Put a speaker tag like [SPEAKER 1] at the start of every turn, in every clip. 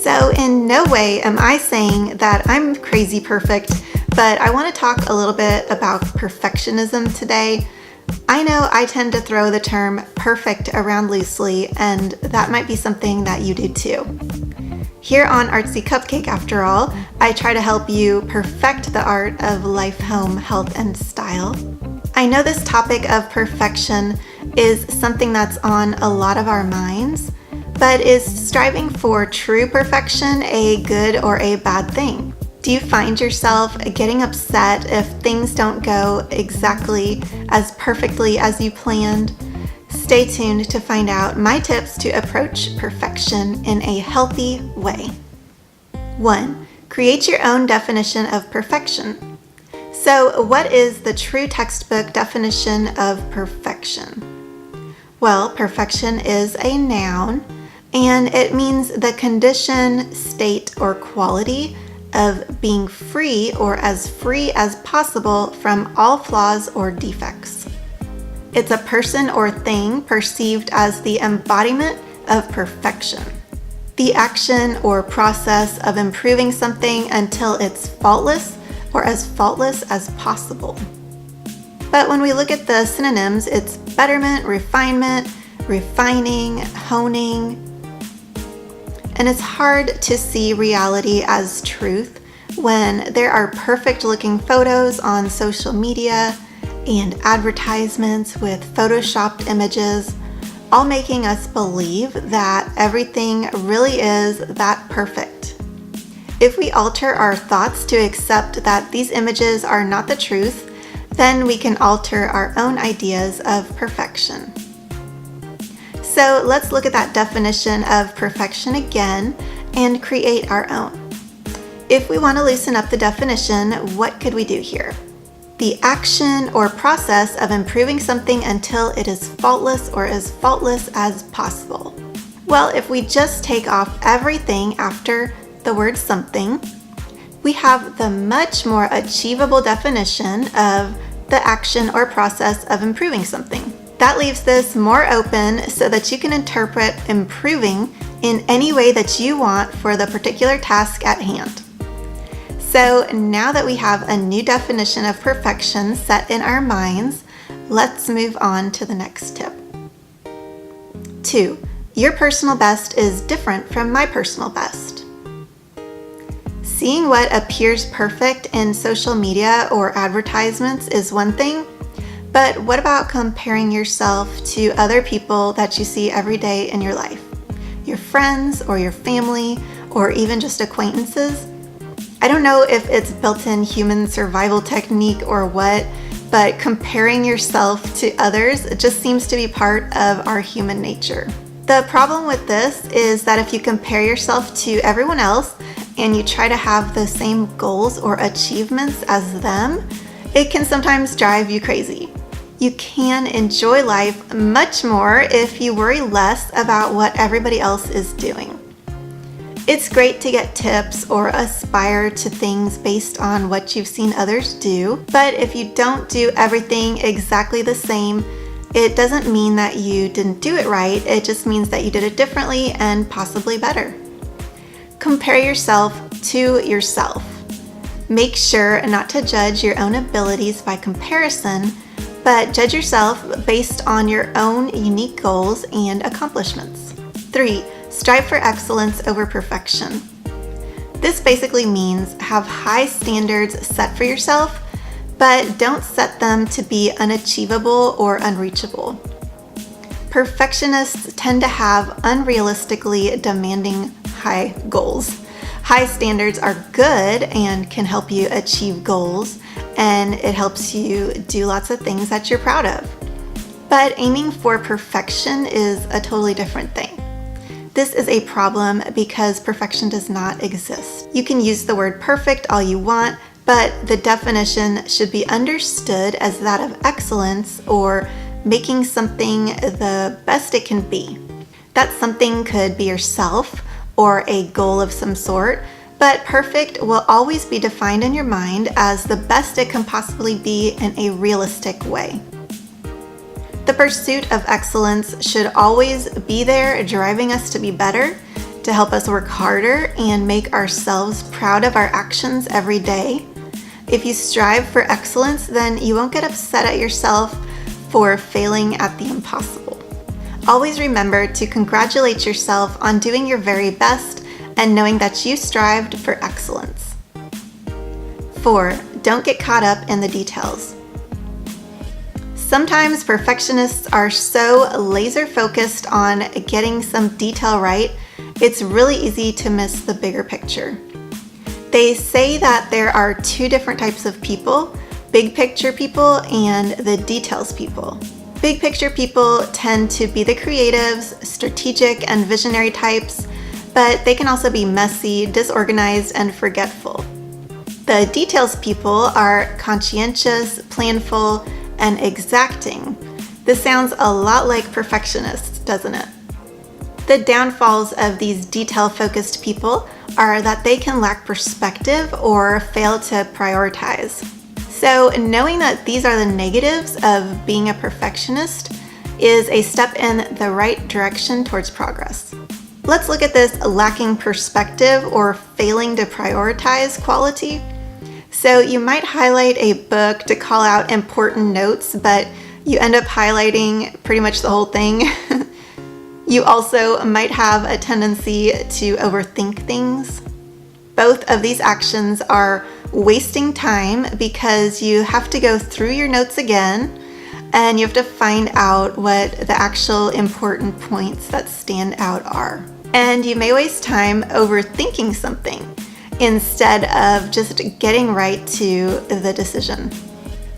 [SPEAKER 1] So in no way am I saying that I'm crazy perfect, but I want to talk a little bit about perfectionism today. I know I tend to throw the term perfect around loosely, and that might be something that you do too. Here on Artsy Cupcake, after all, I try to help you perfect the art of life, home, health, and style. I know this topic of perfection is something that's on a lot of our minds, but is striving for true perfection a good or a bad thing? Do you find yourself getting upset if things don't go exactly as perfectly as you planned? Stay tuned to find out my tips to approach perfection in a healthy way. 1. Create your own definition of perfection. So, what is the true textbook definition of perfection? Well, perfection is a noun, and it means the condition, state, or quality of being free or as free as possible from all flaws or defects. It's a person or thing perceived as the embodiment of perfection. The action or process of improving something until it's faultless or as faultless as possible. But when we look at the synonyms, it's betterment, refinement, refining, honing. And it's hard to see reality as truth when there are perfect looking photos on social media and advertisements with photoshopped images, all making us believe that everything really is that perfect. If we alter our thoughts to accept that these images are not the truth, then we can alter our own ideas of perfection. So let's look at that definition of perfection again and create our own. If we want to loosen up the definition, what could we do here? The action or process of improving something until it is faultless or as faultless as possible. Well, if we just take off everything after the word something, we have the much more achievable definition of the action or process of improving something. That leaves this more open so that you can interpret improving in any way that you want for the particular task at hand. So now that we have a new definition of perfection set in our minds, let's move on to the next tip. 2. Your personal best is different from my personal best. Seeing what appears perfect in social media or advertisements is one thing, but what about comparing yourself to other people that you see every day in your life? Your friends or your family or even just acquaintances? I don't know if it's built-in human survival technique or what, but comparing yourself to others just seems to be part of our human nature. The problem with this is that if you compare yourself to everyone else and you try to have the same goals or achievements as them, it can sometimes drive you crazy. You can enjoy life much more if you worry less about what everybody else is doing. It's great to get tips or aspire to things based on what you've seen others do, but if you don't do everything exactly the same, it doesn't mean that you didn't do it right, it just means that you did it differently and possibly better. Compare yourself to yourself. Make sure not to judge your own abilities by comparison, but judge yourself based on your own unique goals and accomplishments. 3. Strive for excellence over perfection. This basically means have high standards set for yourself, but don't set them to be unachievable or unreachable. Perfectionists tend to have unrealistically demanding high goals. High standards are good and can help you achieve goals, and it helps you do lots of things that you're proud of. But aiming for perfection is a totally different thing. This is a problem because perfection does not exist. You can use the word perfect all you want, but the definition should be understood as that of excellence or making something the best it can be. That something could be yourself or a goal of some sort, but perfect will always be defined in your mind as the best it can possibly be in a realistic way. The pursuit of excellence should always be there, driving us to be better, to help us work harder and make ourselves proud of our actions every day. If you strive for excellence, then you won't get upset at yourself for failing at the impossible. Always remember to congratulate yourself on doing your very best and knowing that you strived for excellence. 4. Don't get caught up in the details. Sometimes perfectionists are so laser focused on getting some detail right, it's really easy to miss the bigger picture. They say that there are 2 different types of people, big picture people and the details people. Big picture people tend to be the creatives, strategic, and visionary types, but they can also be messy, disorganized, and forgetful. The details people are conscientious, planful, and exacting. This sounds a lot like perfectionists, doesn't it? The downfalls of these detail-focused people are that they can lack perspective or fail to prioritize. So knowing that these are the negatives of being a perfectionist is a step in the right direction towards progress. Let's look at this lacking perspective or failing to prioritize quality. So you might highlight a book to call out important notes, but you end up highlighting pretty much the whole thing. You also might have a tendency to overthink things. Both of these actions are wasting time because you have to go through your notes again and you have to find out what the actual important points that stand out are. And you may waste time overthinking something instead of just getting right to the decision.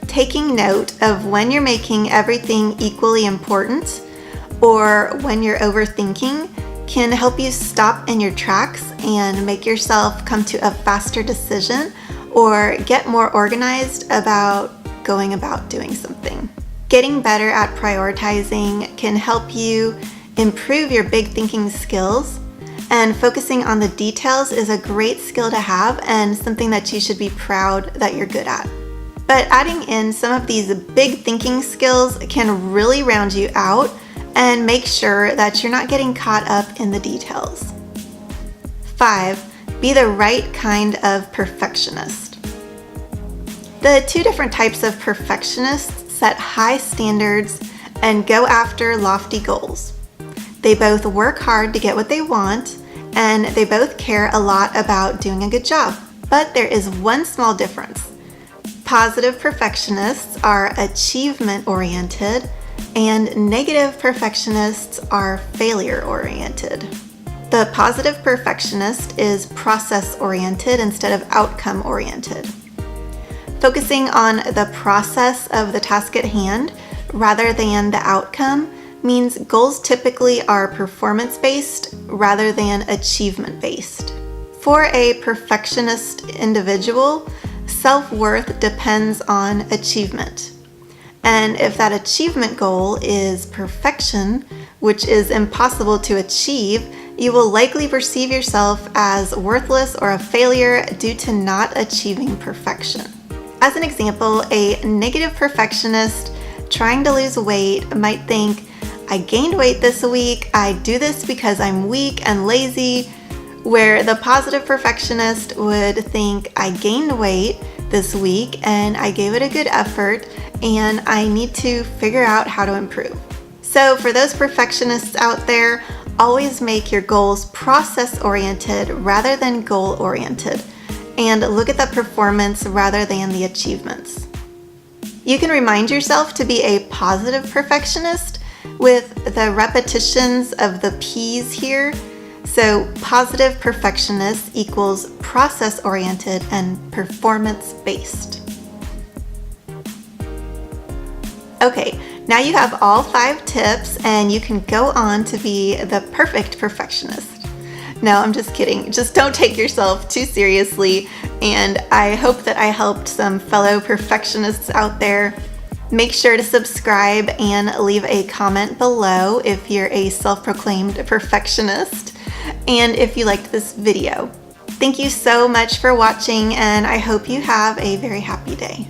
[SPEAKER 1] Taking note of when you're making everything equally important or when you're overthinking can help you stop in your tracks and make yourself come to a faster decision or get more organized about going about doing something. Getting better at prioritizing can help you improve your big thinking skills, and focusing on the details is a great skill to have and something that you should be proud that you're good at. But adding in some of these big thinking skills can really round you out and make sure that you're not getting caught up in the details. 5. Be the right kind of perfectionist. The 2 different types of perfectionists set high standards and go after lofty goals. They both work hard to get what they want, and they both care a lot about doing a good job. But there is one small difference. Positive perfectionists are achievement-oriented, and negative perfectionists are failure-oriented. The positive perfectionist is process-oriented instead of outcome-oriented. Focusing on the process of the task at hand rather than the outcome means goals typically are performance-based rather than achievement-based. For a perfectionist individual, self-worth depends on achievement. And if that achievement goal is perfection, which is impossible to achieve, you will likely perceive yourself as worthless or a failure due to not achieving perfection. As an example, a negative perfectionist trying to lose weight might think, I gained weight this week, I do this because I'm weak and lazy, where the positive perfectionist would think, I gained weight this week and I gave it a good effort and I need to figure out how to improve. So for those perfectionists out there, always make your goals process-oriented rather than goal-oriented, and look at the performance rather than the achievements. You can remind yourself to be a positive perfectionist with the repetitions of the P's here. So positive perfectionist equals process-oriented and performance-based. Okay, now you have all 5 tips and you can go on to be the perfect perfectionist. No, I'm just kidding. Just don't take yourself too seriously, and I hope that I helped some fellow perfectionists out there. Make sure to subscribe and leave a comment below if you're a self-proclaimed perfectionist, and if you liked this video. Thank you so much for watching, and I hope you have a very happy day.